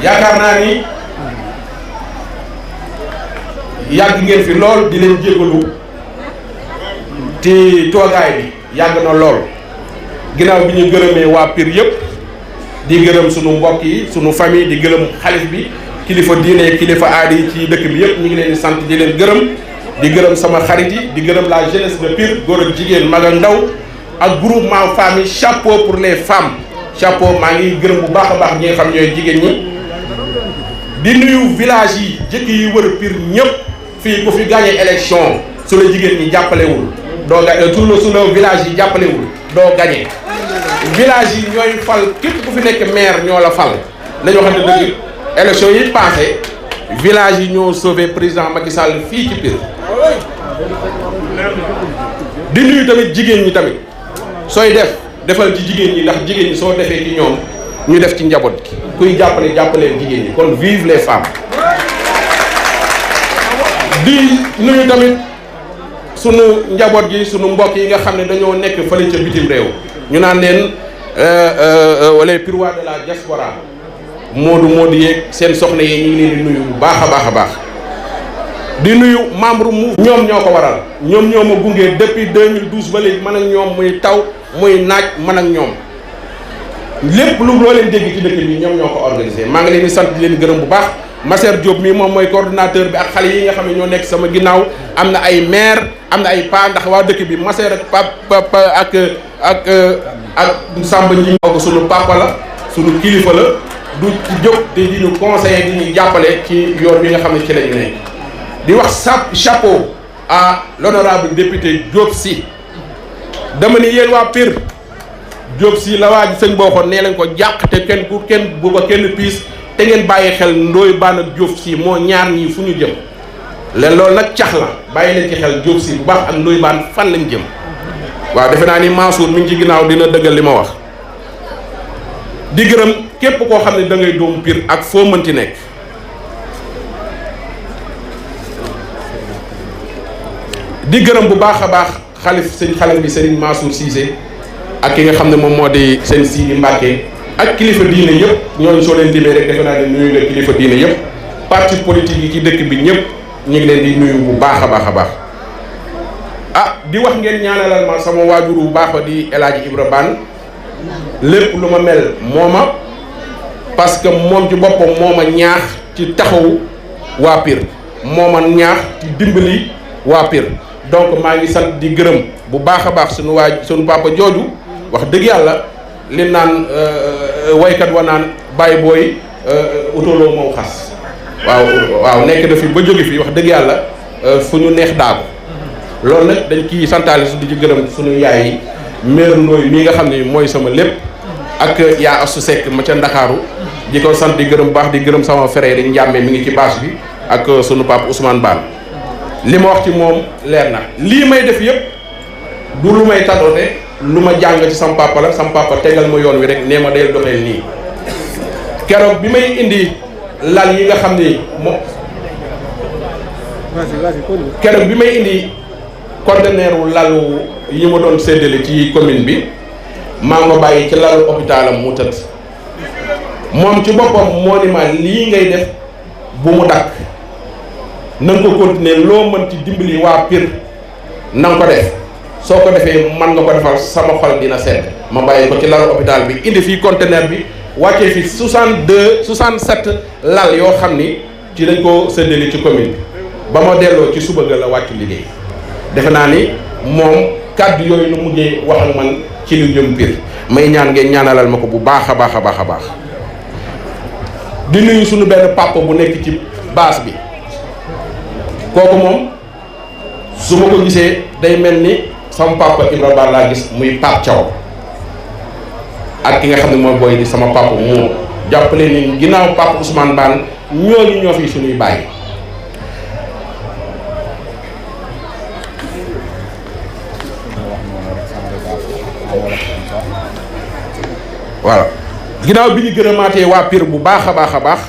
yaakaar naa ni yàgg ngeen fi lool di leen jégalu ci toogaay bi yàgg na lool ginnaaw bi ñu gërëmee waa Pire yëpp di gërëm sunu mbokk yi sunu famille di gërëm xalif bi kilifa diine kilifa aada yi ci dëkk bi yëpp ñu ngi leen di sant di leen gërëm di gërëm sama xarit yi di gërëm la jeunesse de Pire góor ak jigéen mag ak ndaw ak groupement famille chapeau pour les femmes chapeau maa ngi gërëm bu baax a baax ñi nga xam ñooy jigéen ñi di nuyu village yi jëkk yi wër Pire ñëpp fii ku fi gagné élection su la jigéen ñi jàppalewul doo gagné su la village yi jàppalewul doo gagné village yi ñooy fal képp ku fi nekk maire ñoo la fal nañu wax ne dëgg élection yi passé village yi ñoo sauvé président Macky Sall fii ci Pire di nuyu tamit jigéen ñi tamit sooy defal ci jigéen ñi ndax jigéen ñi soo defee ci ñoom ñu def ci njaboot gi kuy jàppaleen jigéen ñi kon vive les femmes di nuyu tamit sunu njaboot gi sunu mbokk yi nga xam ne dañoo nekk fële ca bitim réew ñu naan leen les Pirois de la diaspora moodu yeeg seen soxna yi ñu ngi leen di nuyu bu baax a baax a baax di nuyu membre mu ñoom ñoo ko waral ñoom ñoo ma gunge depuis 2012 ba léegi man ak ñoom muy taw muy naaj man ak ñoom lépp lu loo leen dégg ci dëkk bi ñoom ñoo ko organisé maa ngi leen di sant di leen gërëm bu baax Masser Diop mii moom mooy coordonnateur bi ak xale yi nga xam ne ñoo nekk sama ginnaaw am na ay maire am na ay pa ndax waa dëkk bi Masser ak papa ak Samba Nji ko sunu papa la sunu kilifa la du ci jóg te di ñu conseiller di ñu jàppale ci yoon bi nga xam ne ci lañu nekk di wax chapeau à l'honorable député Diop Sy dama ni yéen waa Pire Diop Sy la waa ji sëñ boo xoon nee lañ ko jàq te kenn bu ko kenn piis te ngeen bàyyi xel Ndoye Bane ak Diop Sy moo ñaar ñii fu ñu jëm leen loolu nag cax la bàyyi leen ci xel Diop Sy bu baax ak Ndoye Bane fan lañ jëm waaw defe naa ni Mansour mi ngi ci ginnaaw dina dëggal li ma wax di gërëm képp koo xam ne da ngay doomu Pire ak foo mënti nekk di gërëm bu baax a baax xalif bi Serigne Mansour Cissé ak ki nga xam ne moom moo di seen Sidi Mbacke ak kilifa diine yëpp ñooñu soo leen limee rek defe naa ne nuyu nga kilifa diine yëpp parti politique yi ci dëkk bi ñëpp ñu ngi leen di nuyu bu baax a baax a baax ah di wax ngeen ñaanalal ma sama waajur bu baax di El Hadji Ibra Bane lépp lu ma mel mooma parce que moom ci boppam moo ma ñaax ci taxawu waa Pire moo ma ñaax ci dimbali waa Pire donc maa ngi sant di gërëm bu baax a baax sunu papa jooju wax dëgg yàlla li naan waykat wa naan bàyyi booy utoloo moo xas waaw nekk na fi ba jóge fi wax dëgg yàlla fu ñu neex daago loolu nag dañ ciy santaale su di ci gërëm suñu yaay yi maire Ndoye mii nga xam ne mooy sama lépp ak yaa Asu Seck ma ca Ndakaaru di ko sant di gërëm baax di gërëm sama frère yi njàmme mi ngi ci bâche bi ak sunu papa Ousmane Bane li ma wax ci moom leer na lii may def yëpp du lu may tadoote lu ma jàng ci sama papa la sama papa tegal ma yoon wi rek nee ma day doxee nii keroog bi may indi lal yi nga xam ni moom keroog bi may indi conteneur wu lalu yi ma doon séddale ci commune bi maa ngi ko bàyyi ci lalu hôpitalam mu tëdd moom ci boppam moo ni ma lii ngay def bu mu dakk na nga ko continuer loo mën ci dimbali waa Pire na nga ko def soo ko defee man nga ko defal sama xol dina sedd ma bàyyi ko ci lalu hôpital bi indi fii conteneur bi wàccee fi 67 lal yoo xam ni ci dañ ko séddale ci commune bi ba ma delloo ci suba ga la wàccu liggéey defe naa ni moom kàddu yooyu la mujjee wax ak man ci lu jëm Pire may ñaan ngeen ñaanalal ma ko bu baax a baax a baax a baax di nuyu suñu benn papa bu nekk ci baas bi kooku moom su ma ko gisee day mel ni sama papa Ibra Bane laa gis muy Pape Thiaw ak ki nga xam ne mooy booy di sama papa moo jàppale ni ginnaaw papa Ousmane Bane ñooñu ñoo fi suñuy bàyyi voilà ginnaaw bi ñu gërëmaatee waa Pire bu baax a baax a baax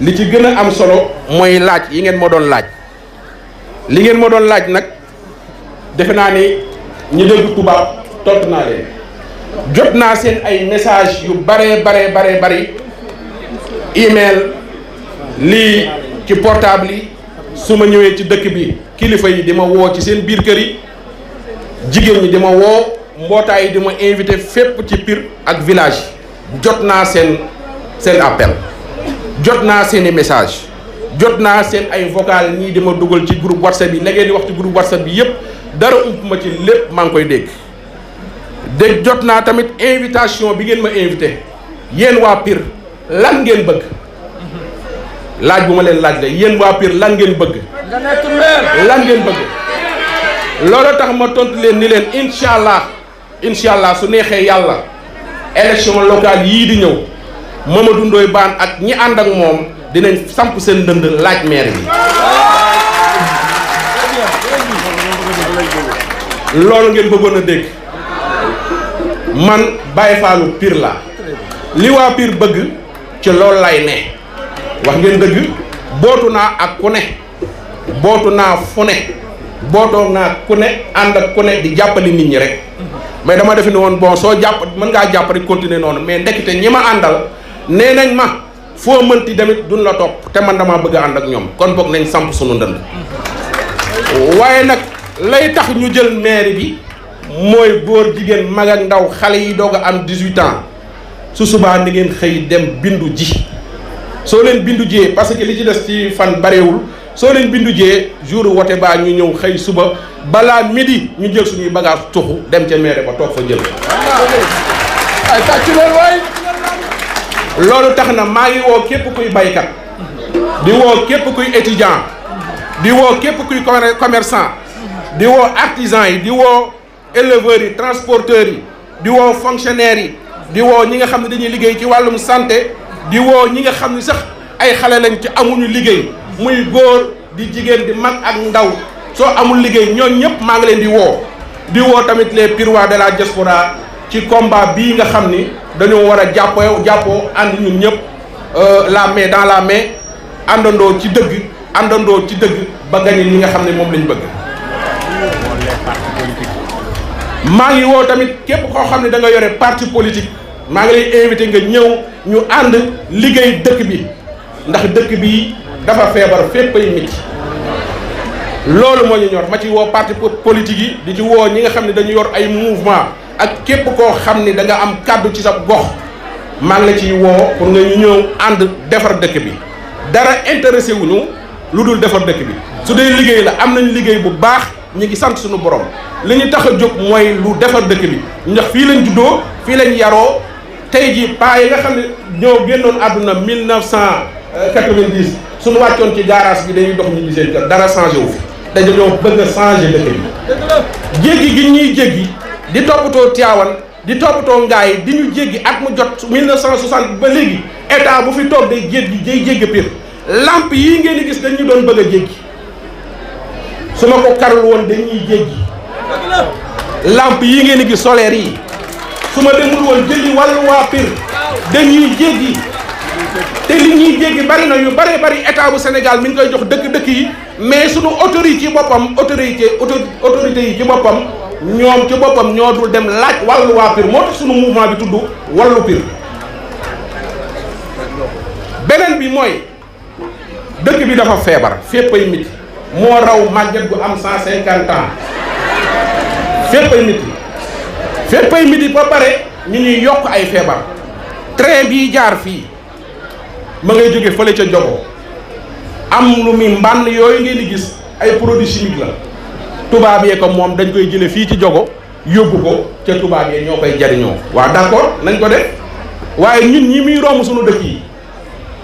li ci gën a am solo mooy laaj yi ngeen moo doon laaj li ngeen moo doon laaj nag defe naa ni ñi dégg tubaab tontu naa leen jot naa seen ay message yu bare bari email lii ci portable yi su ma ñëwee ci dëkk bi kilifa yi di ma woo ci seen biir kër yi jigéen ñi di ma woo mbootaay yi di ma invité fépp ci Pire ak village jot naa seen appel jot naa seeni message jot naa seen ay vocal ñii di ma dugal ci groupe WhatsApp yi la ngeen di wax ci groupe WhatsApp bi yépp dara ump ma ci lépp maa ngi koy dégg jot naa tamit invitation bi ngeen ma invité yéen waa Pire lan ngeen bëgg laaj bu ma leen laaj la yéen waa Pire lan ngeen bëgg lan ngeen bëgg loolu tax ma tontu leen ni leen incha allah su neexee yàlla élection locale yii di ñëw Mamadou Ndoye Bane ak ñi ànd ak moom dinañ samp seen ndënd laaj maire bi loolu ngeen bëggoon a dégg man Baye Fallou Pire la li waa Pire bëgg ci loolu lay ne wax ngeen dëgg bootu naa ak ku ne bootu naa fu ne bootoo naa ku ne ànd ak ku ne di jàppali nit ñi rek mais dama defe ne woon bon soo jàpp mën ngaa jàpp rek continuer noonu mais ndekete ñi ma àndal nee nañ ma foo mënti damit duñ la topp te man damaa bëgg a ànd ak ñoom kon boog nañ samp sunu ndënd waaye nag lay tax ñu jël maire bi mooy góor jigéen mag ak ndaw xale yi doog a am 18 ans su subaa ni ngeen xëy dem bindu ji soo leen bindu jee parce que li ci des ci fan barewul soo leen bindu jee jour wote baa ñu ñëw xëy suba balaa midi ñu jël suñuy bagage tuxu dem ca maire ba toog fa jël ay tàcc leen waay loolu tax na maa ngi woo képp kuy baykat di woo képp kuy étudiant di woo képp kuy commerçant di woo artisan yi di woo éleveurs yi transporteurs yi di woo fonctionnaires yi di woo ñi nga xam ne dañuy liggéey ci wàllum santé di woo ñi nga xam ne sax ay xale lañ ci amuñu liggéey muy góor di jigéen di mag ak ndaw soo amul liggéey ñooñ ñëpp maa ngi leen di woo tamit les Pirois de la diaspora ci combat bii nga xam ni dañoo war a jàppoo ànd ñun ñëpp la main dans la main àndandoo ci dëgg ba gañe li nga xam ne moom lañ bëgg. maa ngi woo tamit képp koo xam ne da nga yore parti politique maa ngi lay invité nga ñëw ñu ànd liggéey dëkk bi ndax dëkk bi dafa feebar fépp ay nit loolu moo ñu ñor ma ci woo parti politique yi di ci woo ñi nga xam ne dañu yor ay mouvement ak képp koo xam ne da nga am kàddu ci sa gox maa ngi la ciy woo pour nga ñu ñëw ànd defar dëkk bi dara intéressé wuñu lu dul defar dëkk bi su dee liggéey la am nañ liggéey bu baax ñu ngi sant suñu borom li ñu tax a jóg mooy lu defar dëkk bi ndax fii lañ juddoo fii lañ yaroo tey ji paa yi nga xam ne ñoo génnoon àdduna 1990 suñu wàccoon ci garage bi dañuy dox ñu seen kër dara changé wu fi dañoo bëgg a changé dëkk bi jéggi gi ñuy jéggi di toppatoo Tiwaawan di toppatoo Ngaay di ñu jéggi at mu jot 1960 ba léegi état bu fi toog day jéggi Pire lamp yii ngeen di gis dañu doon bëgg a jéggi su ma ko karul woon dañuy jéggi lamp yii ngeen di gis solaire yi su ma demul woon jëli wàllu waa Pire dañuy jéggi te li ñuy jéggi bari na yu bari état bu Sénégal mi ngi koy jox dëkk yi mais sunu autorité ci boppam autorité yi ci boppam ñoom ci boppam ñoo dul dem laaj wàllu waa Pire moo tax sunu mouvement bi tudd wàllu Pire. beneen bi mooy dëkk bi dafa feebar féppay miti moo raw màgget gu am 150 ans féppay miti ba pare ñu ñuy yokk ay feebar train bii jaar fii ma ngay jóge fële ca Jogo am lu muy mbànn yooyu ngeen di gis ay produits chimiques la tubaab yee ko moom dañ koy jële fii ci Jogo yóbbu ko ca tubaab yee ñoo koy jariñoo waaw d'accord nañ ko def waaye ñun ñi muy romb suñu dëkk yi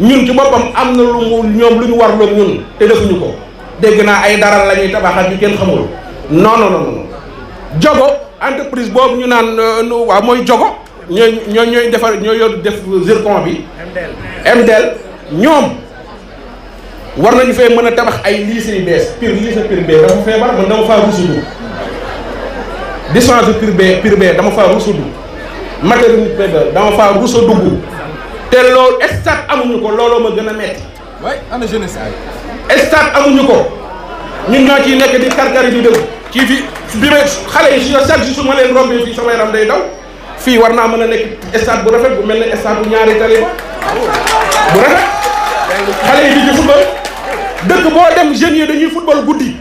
ñun ci boppam am na lu ñu warloog ñun te defuñu ko dégg naa ay daral la ñuy tabaxat yu kenn xamul non Jogo entreprise boobu ñu naan waaw mooy Jogo ñooy defar ñoo yor def zircon bi MDL ñoom war nañu fee mën a tabax ay lycée yu bees lycée Pire B dafa feebar man dama faa rusudu dispensaire Pire B dama faa rusudu maternité Pire dama faa rusa dugg te loolu stade amuñu ko looloo ma gën a metti ana jeunesse stade amuñu ko ñun ñoo ciy nekk di karkari di dëgg ci fi bi ma xale yi chaque jour su ma leen rombee fii sama yaram day daw fii war naa mën a nekk stade bu rafet bu mel ne stade bu ñaari tali ba bu rafet xale yi di football dëkk boo dem jeunes yi dañuy football guddi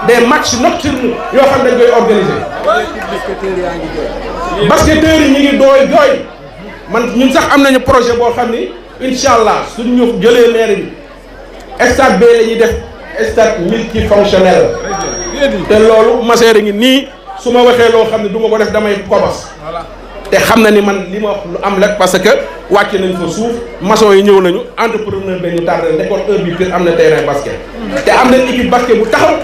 des matchs nocturnes yoo xam dañ koy organiser basketteurs yi ñu ngi jooy man ñun sax am nañu projet boo xam ni incha allah suñ ñu jëlee maire bi stade B la ñuy def stade multifonctionnel te loolu Masseer ngi nii su ma waxee loo xam ne du ma ko def damay kobos te xam na ni man li ma wax lu am la parce que wàcc nañ fa suuf maçon yi ñëw nañu entrepreneur ba ñu tardé nekkoon heure bi Pire am na terrain basket te am nañ équipe basket bu taxaw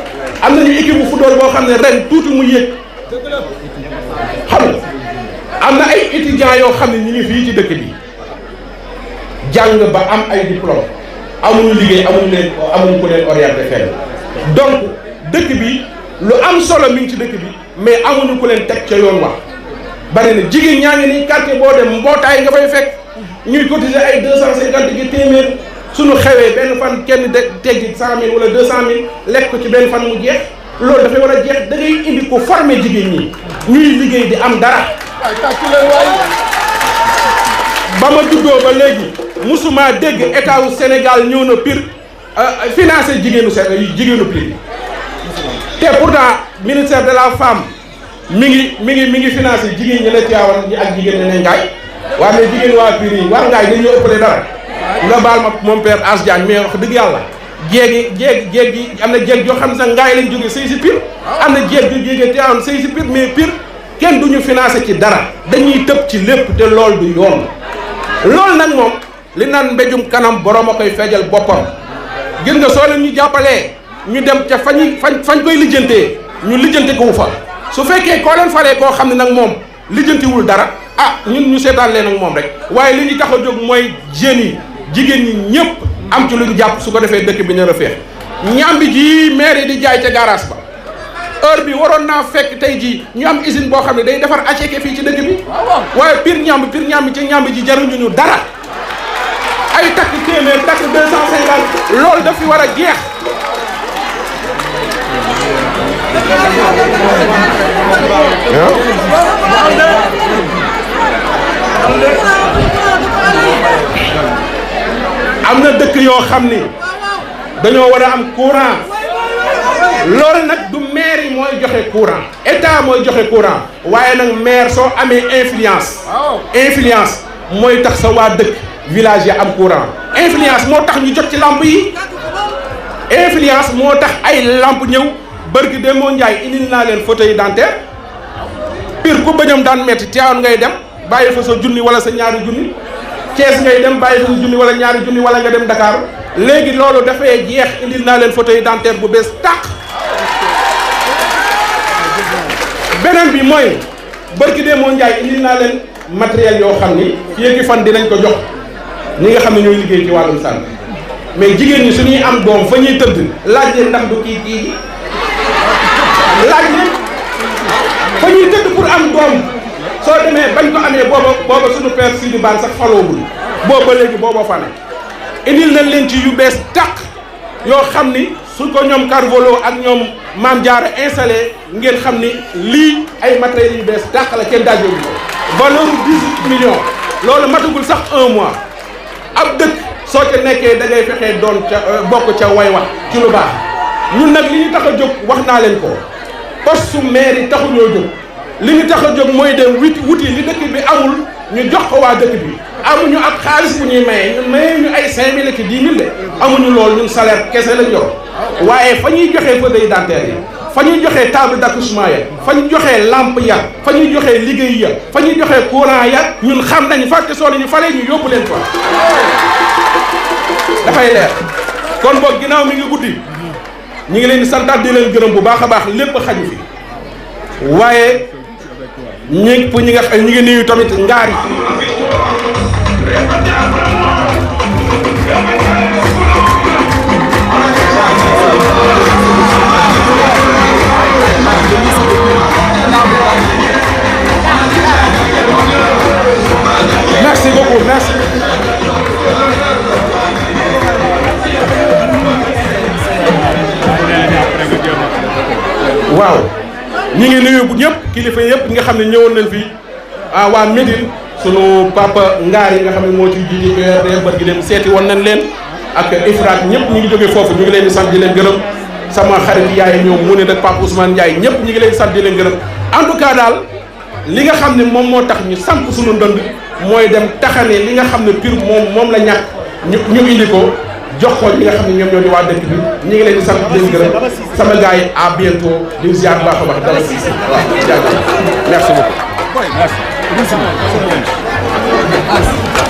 am nañu équipe bu football boo xam ne ren tuuti mu yéeg xam nga am na ay étudiants yoo xam ne ñu ngi fii ci dëkk bi jàng ba am ay diplôme amuñu liggéey amuñu ku leen orienté fenn donc dëkk bi lu am solo mi ngi ci dëkk bi mais amuñu ku leen teg ca yoon wax bari na jigéen ñaa ngi nii quartier boo dem mbootaay nga fay fekk ñuy cotiser ay 250 gi téeméer suñu xewee benn fan kenn teggi 100 000 wala 200 000 lekk ko ci benn fan mu jeex loolu dafay war a jeex da ngay indi ko former jigéen ñi ñuy liggéey di am dara. ba ma juddoo ba léegi musuma dégg état wu Sénégal ñëw na Pire financer jigéenu Pire te pourtant ministère de la femme mi ngi financer jigéen ñi la Tivaouane ñi ak jigéen ñi ne Ngaye waaye mais jigéen waa Pire yi waa Ngaye dañoo ëppale dara nga baal ma mon père As Diagne mais wax dëgg yàlla jéeg yi am na jéeg yoo xam ne sax Ngaye lañ jógee sëy si Pire am na jéeg yu jógee Tivaouane sëy si Pire mais Pire kenn duñu financer ci dara dañuy tëb ci lépp te lool du yoon loolu nag moom li naan mbéjum kanam borom a koy feejal boppam gis nga soo leen ñu jàppalee ñu dem ca fañ koy lijjantee ñu lijjanti ko wu fa su fekkee koo leen falee koo xam ne nag moom lijjantiwul dara ah ñun ñu seetaan leen ak moom rek waaye li ñu tax a jóg mooy jeunes yi jigéen ñi ñëpp am ci lu ñu jàpp su ko defee dëkk bi ñu rafet ñambi ji maire yi di jaay ca garage ba heure bi waroon naa fekk tey jii ñu am usine boo xam ne day defar aceke fii ci dëkk bi waaye Pire ñambi ci ñambi ji jaruñu ñu dara ay takk téeméer takk 250 loolu daf fi war a jeex am na dëkk yoo xam ni dañoo war a am courant loolu nag du maire yi mooy joxe courant état mooy joxe courant waaye nag maire soo amee influence mooy tax sa waa dëkk village ya am courant influence moo tax ñu jot ci lamp yi influence moo tax ay lamp ñëw bërki de moo njaay indil naa leen fauteuil dentaire Pire ku bëñam daan metti Tivaouane ngay dem bàyyi fa sa junni wala sa ñaari junni Thiès ngay dem bàyyi fa sa junni wala ñaari junni wala nga dem Dakar léegi loolu dafay jeex indil naa leen fauteuil dentaire bu bees tàq beneen bi mooy bërki de moo njaay indil naa leen matériel yoo xam ni fii fan dinañ ko jox ñi nga xam ne ñooy liggéey ci wàllum santé mais jigéen ñi suñuy am doom fa ñuy tëdd laaj leen ndax du kii laaj leen fa ñuy tëdd pour am doom soo demee bañ ko amee booba suñu père Sidi Bane sax faloogul booba léegi booboo fa ne indil nañ leen ci yu bees tàq yoo xam ni su ko ñoom Carvolo ak ñoom Maam Diarra installé ngeen xam ni lii ay matériels yu bees tàq la kenn daajoo ko valeur 18 millions loolu matagul sax 1 mois ab dëkk soo ca nekkee da ngay fexee doon ca bokk ca way wax ci lu baax ñun nag li ñu tax a jóg wax naa leen ko poste su maire yi taxuñoo jóg li ñu tax a jóg mooy dem wuti li dëkk bi amul ñu jox ko waa dëkk bi amuñu ab xaalis bu ñuy maye ñun maye ñu ay 5000 ak 10 000 de amuñu loolu ñun salaire kese lañ yor waaye fa ñuy joxee fauteuil dentaire yi fa ñuy joxee table d'accouchement ya fa ñuy joxee lampe ya fa ñuy joxee liggéey ya fa ñuy joxee courant ya ñun xam nañu fàtte soo ñu falee ñu yóbbu leen fa dafay leer kon boog ginnaaw mi ngi guddi ñi ngi leen di santaat di leen gërëm bu baax a baax lépp xaju fi waaye ñëpp ñi nga xam ñi ngi nuyu tamit ngaar yi merci beaucoup merci. waaw ñi ngi nuyu bu ñëpp kilifa yëpp nga xam ne ñëwoon nañ fi waa Médine sunu papa ngaar yi nga xam ne moo ciy jiite URD bër gi dem seeti woon nañ leen ak Ifrat ñëpp ñu ngi jógee foofu ñu ngi leen di sant di leen gërëm sama xarit yaay ñoom mu ne nag Papa Ousmane Ndiaye ñëpp ñu ngi leen di sant di leen gërëm en tout cas daal li nga xam ne moom moo tax ñu samp suñu ndënd mooy dem taxane li nga xam ne Pire moom la ñàkk ñu indi ko jox ko ñi nga xam ne ñoom ñoo di waa dëkk bi ñu ngi leen di sant di leen gërëm sama gars yi à bientôt di ziar baax a baax dara si waaw jaajëf merci beaucoup.